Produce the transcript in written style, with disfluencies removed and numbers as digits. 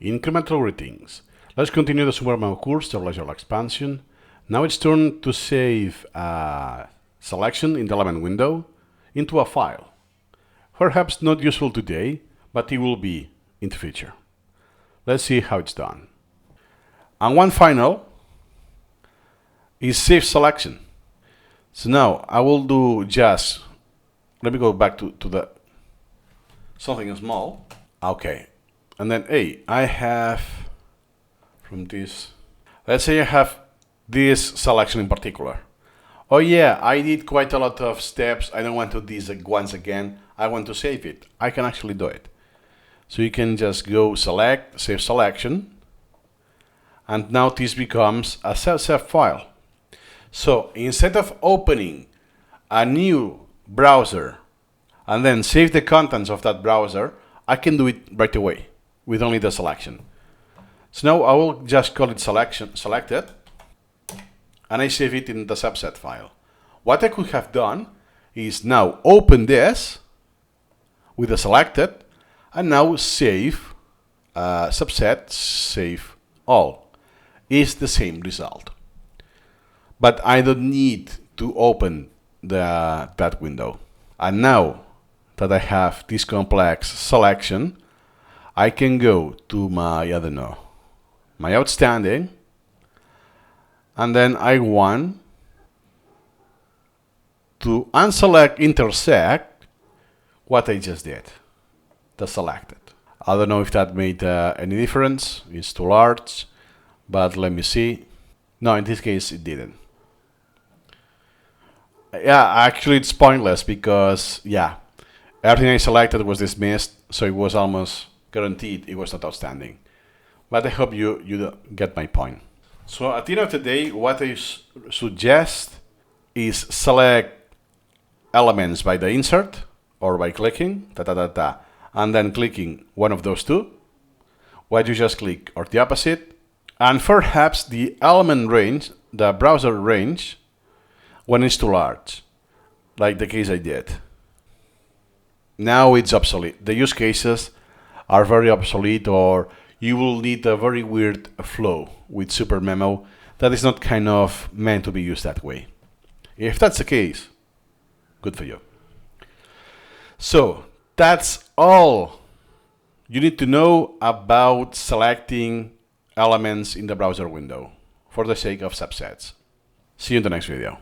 Incremental greetings. Let's continue the Supermemo course, the Pleasurable expansion. Now it's turn to save a selection in the element window into a file. Perhaps not useful today, but it will be in the future. Let's see how it's done. And one final is save selection. So now I will do just, let me go back to the something small. Okay. And then I have from this, let's say I have this selection in particular. Oh yeah, I did quite a lot of steps. I don't want to do this once again. I want to save it. I can actually do it. So you can just go select, save selection. And now this becomes a self file. So instead of opening a new browser and then save the contents of that browser, I can do it right away with only the selection. So now I will just call it selected, and I save it in the subset file. What I could have done is now open this with the selected, and now save subset, save all. Is the same result. But I don't need to open that window. And now that I have this complex selection, I can go to my, I don't know, my outstanding, and then I want to unselect, intersect what I just did, the selected. I don't know if that made any difference. It's too large, but let me see. No, in this case it didn't. Yeah, actually it's pointless because, yeah, everything I selected was dismissed, so it was almost guaranteed it was not outstanding. But I hope you get my point. So at the end of the day, what I suggest is select elements by the insert or by clicking, and then clicking one of those two. Why do you just click or the opposite? And perhaps the element range, the browser range, when it's too large, like the case I did. Now it's obsolete. The use cases are very obsolete, or you will need a very weird flow with Supermemo that is not kind of meant to be used that way. If that's the case, good for you. So that's all you need to know about selecting elements in the browser window for the sake of subsets. See you in the next video.